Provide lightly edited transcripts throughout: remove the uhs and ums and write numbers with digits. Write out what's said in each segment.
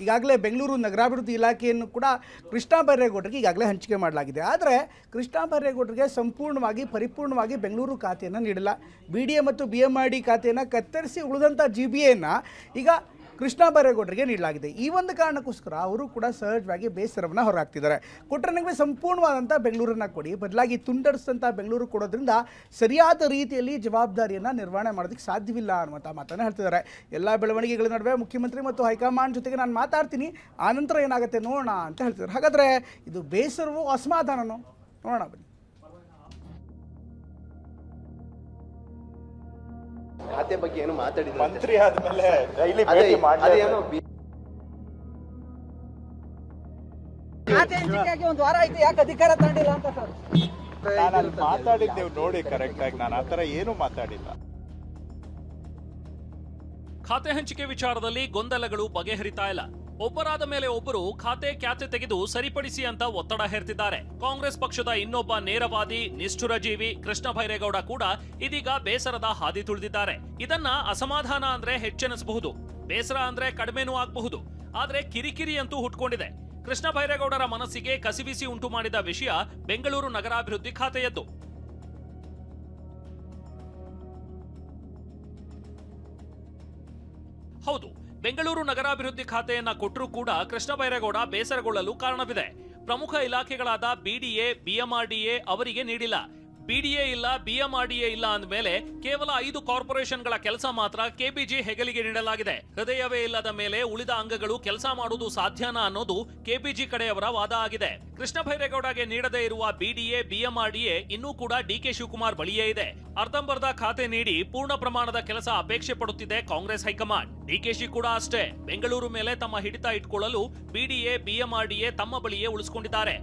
ಈಗಾಗಲೇ ಬೆಂಗಳೂರು ನಗರಾಭಿವೃದ್ಧಿ ಇಲಾಖೆಯನ್ನು ಕೂಡ ಕೃಷ್ಣ ಬೈರೇಗೌಡರಿಗೆ ಈಗಾಗಲೇ ಹಂಚಿಕೆ ಮಾಡಲಾಗಿದೆ. ಆದರೆ ಕೃಷ್ಣ ಬೈರೇಗೌಡರಿಗೆ ಸಂಪೂರ್ಣವಾಗಿ ಪರಿಪೂರ್ಣವಾಗಿ ಬೆಂಗಳೂರು ಖಾತೆಯನ್ನು ನೀಡಿಲ್ಲ. BDA ಮತ್ತು BMRD ಖಾತೆಯನ್ನು ಕತ್ತರಿಸಿ ಉಳಿದಂಥ GBAಯನ್ನು ಈಗ ಕೃಷ್ಣ ಬೈರೇಗೌಡರಿಗೆ ನೀಡಲಾಗಿದೆ. ಈ ಒಂದು ಕಾರಣಕ್ಕೋಸ್ಕರ ಅವರು ಕೂಡ ಸಹಜವಾಗಿ ಬೇಸರವನ್ನು ಹೊರಹಾಕ್ತಿದ್ದಾರೆ. ಕೊಟ್ಟರೆ ನನಗೆ ಸಂಪೂರ್ಣವಾದಂಥ ಬೆಂಗಳೂರನ್ನು ಕೊಡಿ, ಬದಲಾಗಿ ತುಂಡರಿಸಿದಂಥ ಬೆಂಗಳೂರು ಕೊಡೋದ್ರಿಂದ ಸರಿಯಾದ ರೀತಿಯಲ್ಲಿ ಜವಾಬ್ದಾರಿಯನ್ನು ನಿರ್ವಹಣೆ ಮಾಡೋದಕ್ಕೆ ಸಾಧ್ಯವಿಲ್ಲ ಅನ್ನುವಂಥ ಮಾತನ್ನು ಹೇಳ್ತಿದ್ದಾರೆ. ಎಲ್ಲ ಬೆಳವಣಿಗೆಗಳ ನಡುವೆ ಮುಖ್ಯಮಂತ್ರಿ ಮತ್ತು ಹೈಕಮಾಂಡ್ ಜೊತೆಗೆ ನಾನು ಮಾತಾಡ್ತೀನಿ, ಆನಂತರ ಏನಾಗುತ್ತೆ ನೋಡೋಣ ಅಂತ ಹೇಳ್ತಿದ್ದಾರೆ. ಹಾಗಾದರೆ ಇದು ಬೇಸರವೋ ಅಸಮಾಧಾನನೋ ನೋಡೋಣ ಬನ್ನಿ. ಖಾತೆ ಬಗ್ಗೆ ಏನು ಮಾತಾಡಿದ್ರು ಮಂತ್ರಿ ಆದ್ಮೇಲೆ ಡೈಲಿ ಭೇಟಿ ಅದೇನೋ ಖಾತೆ ಹಂಚಿಕೆಯಾಗಿ ಒಂದು ವಾರ ಆಯ್ತು, ಯಾಕೆ ಅಧಿಕಾರ ತಗೊಂಡಿಲ್ಲ ಅಂತ ಸರ್ ನಾನು ಅಲ್ಲಿ ಮಾತಾಡಿದ್ದೇವೆ ನೋಡಿ ಕರೆಕ್ಟ್ ಆಗಿ. ನಾನು ಆತರ ಏನು ಮಾತಾಡಿಲ್ಲ. ಖಾತೆ ಹಂಚಿಕೆ ವಿಚಾರದಲ್ಲಿ ಗೊಂದಲಗಳು ಬಗೆಹರಿತಾ ಇಲ್ಲ. ಒಬ್ಬರಾದ ಮೇಲೆ ಒಬ್ಬರು ಖಾತೆ ತೆಗೆದು ಸರಿಪಡಿಸಿ ಅಂತ ಒತ್ತಡ ಹೇರ್ತಿದ್ದಾರೆ. ಕಾಂಗ್ರೆಸ್ ಪಕ್ಷದ ಇನ್ನೊಬ್ಬ ನೇರವಾದಿ ನಿಷ್ಠುರಜೀವಿ ಕೃಷ್ಣ ಬೈರೇಗೌಡ ಕೂಡ ಇದೀಗ ಬೇಸರದ ಹಾದಿ ತುಳಿದಿದ್ದಾರೆ. ಇದನ್ನ ಅಸಮಾಧಾನ ಅಂದ್ರೆ ಹೆಚ್ಚೆನಿಸಬಹುದು, ಬೇಸರ ಅಂದ್ರೆ ಕಡಿಮೆನೂ ಆಗಬಹುದು. ಆದ್ರೆ ಕಿರಿಕಿರಿ ಅಂತೂ ಹುಟ್ಕೊಂಡಿದೆ. ಕೃಷ್ಣ ಬೈರೇಗೌಡರ ಮನಸ್ಸಿಗೆ ಕಸಿವಿಸಿ ಉಂಟು ಮಾಡಿದ ವಿಷಯ ಬೆಂಗಳೂರು ನಗರಾಭಿವೃದ್ಧಿ ಖಾತೆಯದ್ದು. ಹೌದು, ಬೆಂಗಳೂರು ನಗರಾಭಿವೃದ್ಧಿ ಖಾತೆಯನ್ನ ಕೊಟ್ಟರೂ ಕೂಡ ಕೃಷ್ಣ ಬೈರೇಗೌಡ ಬೇಸರಗೊಳ್ಳಲು ಕಾರಣವಿದೆ. ಪ್ರಮುಖ ಇಲಾಖೆಗಳಾದ BDA, BMRDA ಅವರಿಗೆ ನೀಡಿಲ್ಲ. BDA ಇಲ್ಲ, BMRDA ಇಲ್ಲ ಅಂದಮೇಲೆ ಕೇವಲ 5 ಕಾರ್ಪೊರೇಷನ್ಗಳ ಕೆಲಸ ಮಾತ್ರ KBG ಹೆಗಲಿಗೆ ನೀಡಲಾಗಿದೆ. ಹೃದಯವೇ ಇಲ್ಲದ ಮೇಲೆ ಉಳಿದ ಅಂಗಗಳು ಕೆಲಸ ಮಾಡುವುದು ಸಾಧ್ಯನಾ ಅನ್ನೋದು KBG ಕಡೆಯವರ ವಾದ ಆಗಿದೆ. ಕೃಷ್ಣ ಬೈರೇಗೌಡಗೆ ನೀಡದೇ ಇರುವ BDA, BMRDA ಇನ್ನೂ ಕೂಡ DK ಶಿವಕುಮಾರ್ ಬಳಿಯೇ ಇದೆ. ಅರ್ಧಂಬರ್ಧ ಖಾತೆ ನೀಡಿ ಪೂರ್ಣ ಪ್ರಮಾಣದ ಕೆಲಸ ಅಪೇಕ್ಷೆ ಪಡುತ್ತಿದೆ ಕಾಂಗ್ರೆಸ್ ಹೈಕಮಾಂಡ್. DKಶಿ ಕೂಡ ಅಷ್ಟೇ. ಬೆಂಗಳೂರು ಮೇಲೆ ತಮ್ಮ ಹಿಡಿತ ಇಟ್ಕೊಳ್ಳಲು BDA, BMRDA ತಮ್ಮ ಬಳಿಯೇ ಉಳಿಸಿಕೊಂಡಿದ್ದಾರೆ.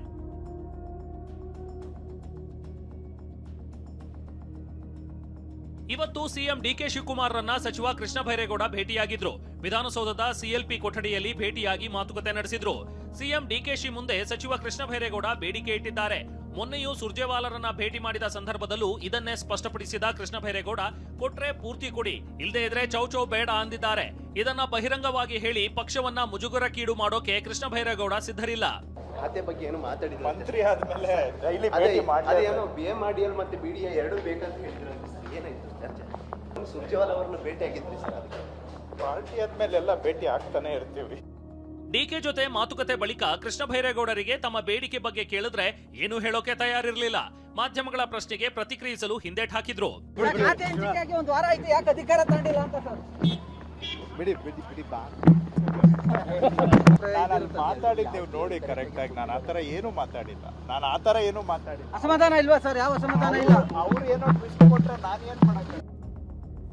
ಇವತ್ತು ಸಿಎಂ DK ಶಿವಕುಮಾರ್ರನ್ನ ಸಚಿವ ಕೃಷ್ಣ ಬೈರೇಗೌಡ ಭೇಟಿಯಾಗಿದ್ರು. ವಿಧಾನಸೌಧದ CLP ಕೊಠಡಿಯಲ್ಲಿ ಭೇಟಿಯಾಗಿ ಮಾತುಕತೆ ನಡೆಸಿದ್ರು. ಸಿಎಂ DKಶಿ ಮುಂದೆ ಸಚಿವ ಕೃಷ್ಣ ಬೈರೇಗೌಡ ಬೇಡಿಕೆ ಇಟ್ಟಿದ್ದಾರೆ. ಮೊನ್ನೆಯೂ ಸುರ್ಜೇವಾಲರನ್ನ ಭೇಟಿ ಮಾಡಿದ ಸಂದರ್ಭದಲ್ಲೂ ಇದನ್ನೇ ಸ್ಪಷ್ಟಪಡಿಸಿದ ಕೃಷ್ಣ ಬೈರೇಗೌಡ, ಕೊಟ್ರೆ ಪೂರ್ತಿ ಕೊಡಿ, ಇಲ್ಲದೆ ಇದ್ರೆ ಚೌಚೌ ಬೇಡ ಅಂದಿದ್ದಾರೆ. ಇದನ್ನ ಬಹಿರಂಗವಾಗಿ ಹೇಳಿ ಪಕ್ಷವನ್ನ ಮುಜುಗರಕ್ಕೀಡು ಮಾಡೋಕೆ ಕೃಷ್ಣ ಬೈರೇಗೌಡ ಸಿದ್ಧರಿಲ್ಲ. ಖಾತೆ ಬಗ್ಗೆ ಏನು ಮಾತಾಡಿದ್ರು ಮಂತ್ರಿ ಆದ್ಮೇಲೆ ಡೈಲಿ ಭೇಟಿ ಅದೇನೋ BMRDL ಮತ್ತೆ BDA ಎರಡೂ ಬೇಕಂತ ಹೇಳಿದ್ರು. ಏನಾಯ್ತು ಚರ್ಚೆ? ಸುರ್ಜೇವಾಲ ಅವರನ್ನು ಭೇಟಿ ಆಗಿದ್ರಿ ಸರ್? ಅದಕ್ಕೆ ಪಾರ್ಟಿ ಆದ್ಮೇಲೆ ಎಲ್ಲ ಭೇಟಿ ಆಗ್ತಾನೆ ಇರ್ತೀವಿ. DK ಜೊತೆ ಮಾತುಕತೆ ಬಳಿಕ ಕೃಷ್ಣ ಬೈರೇಗೌಡರಿಗೆ ತಮ್ಮ ಬೇಡಿಕೆ ಬಗ್ಗೆ ಕೇಳಿದ್ರೆ ಏನು ಹೇಳೋಕೆ ತಯಾರಿರಲಿಲ್ಲ. ಮಾಧ್ಯಮಗಳ ಪ್ರಶ್ನೆಗೆ ಪ್ರತಿಕ್ರಿಯಿಸಲು ಹಿಂದೇಟ್ ಹಾಕಿದ್ರು. ಖಾತೆ ಹಂಚಿಕೆಯಾಗಿ ಒಂದು ವಾರ ಆಯ್ತು, ಯಾಕೆ ಅಧಿಕಾರ ತಗೊಂಡಿಲ್ಲ ಅಂತ ಸರ್ ಬಿಡಿ ಬಾ. ನಾನು ಅಲ್ಲಿ ಮಾತಾಡಿದ್ದೇವೆ ನೋಡಿ ಕರೆಕ್ಟ್ ಆಗಿ. ನಾನು ಆತರ ಏನು ಮಾತಾಡಿಲ್ಲ. ಅಸಮಾಧಾನ ಇಲ್ವಾ ಸರ್? ಯಾವ ಅಸಮಾಧಾನ ಇಲ್ಲ. ಅವ್ರು ಏನೋ ಟ್ವಿಸ್ಟ್ ಕೊಟ್ರೆ ನಾನು ಏನ್ ಮಾಡಕ್ಕೆ.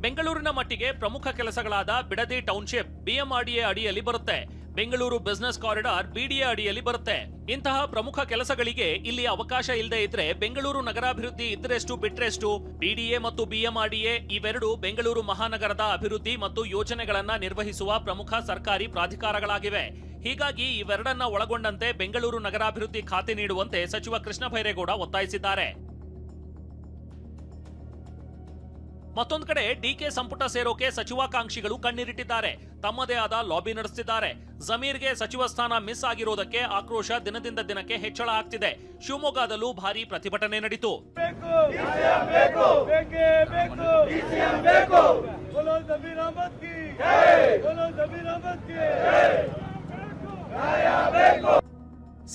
ಬೆಂಗಳೂರಿನ ಮಟ್ಟಿಗೆ ಪ್ರಮುಖ ಕೆಲಸಗಳಾದ ಬಿಡದಿ ಟೌನ್ಶಿಪ್ BMRDA ಅಡಿಯಲ್ಲಿ ಬರುತ್ತೆ. ಬೆಂಗಳೂರು ಬಿಸಿನೆಸ್ ಕಾರಿಡಾರ್ BDA ಅಡಿಯಲ್ಲಿ ಬರುತ್ತೆ. ಇಂತಹ ಪ್ರಮುಖ ಕೆಲಸಗಳಿಗೆ ಇಲ್ಲಿ ಅವಕಾಶ ಇಲ್ಲದೆ ಇದ್ರೆ ಬೆಂಗಳೂರು ನಗರಾಭಿವೃದ್ಧಿ ಇದ್ರೆಷ್ಟು ಬಿಟ್ರೆಷ್ಟು. BDA ಮತ್ತು BMRDA ಇವೆರಡು ಬೆಂಗಳೂರು ಮಹಾನಗರದ ಅಭಿವೃದ್ಧಿ ಮತ್ತು ಯೋಜನೆಗಳನ್ನ ನಿರ್ವಹಿಸುವ ಪ್ರಮುಖ ಸರ್ಕಾರಿ ಪ್ರಾಧಿಕಾರಗಳಾಗಿವೆ. ಹೀಗಾಗಿ ಇವೆರಡನ್ನ ಒಳಗೊಂಡಂತೆ ಬೆಂಗಳೂರು ನಗರಾಭಿವೃದ್ಧಿ ಖಾತೆ ನೀಡುವಂತೆ ಸಚಿವ ಕೃಷ್ಣ ಬೈರೇಗೌಡ ಒತ್ತಾಯಿಸಿದ್ದಾರೆ. ಮತ್ತೊಂದು ಕಡೆ DK ಸಂಪುಟ ಸೇರೋಕೆ ಸಚಿವಾಕಾಂಕ್ಷಿಗಳು ಕಣ್ಣೀರಿಟ್ಟಿದ್ದಾರೆ. ತಮ್ಮದೇ ಆದ ಲಾಬಿ ನಡೆಸುತ್ತಿದ್ದಾರೆ. ಜಮೀರ್ಗೆ ಸಚಿವ ಸ್ಥಾನ ಮಿಸ್ ಆಗಿರೋದಕ್ಕೆ ಆಕ್ರೋಶ ದಿನದಿಂದ ದಿನಕ್ಕೆ ಹೆಚ್ಚಳ ಆಗ್ತಿದೆ. ಶಿವಮೊಗ್ಗದಲ್ಲೂ ಭಾರಿ ಪ್ರತಿಭಟನೆ ನಡೆಯಿತು.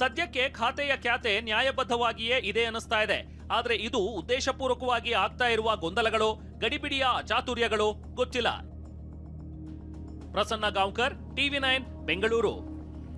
ಸದ್ಯಕ್ಕೆ ಖಾತೆಯ ಖ್ಯಾತೆ ನ್ಯಾಯಬದ್ಧವಾಗಿಯೇ ಇದೆ ಅನ್ನಿಸ್ತಾ ಇದೆ. ಆದ್ರೆ ಇದು ಉದ್ದೇಶಪೂರ್ವಕವಾಗಿ ಆಗ್ತಾ ಇರುವ ಗೊಂದಲಗಳು, ಗಡಿಬಿಡಿಯ ಅಚಾತುರ್ಯಗಳು ಗೊತ್ತಿಲ್ಲ. ಪ್ರಸನ್ನ ಗಾಂವ್ಕರ್, TV9 ಬೆಂಗಳೂರು.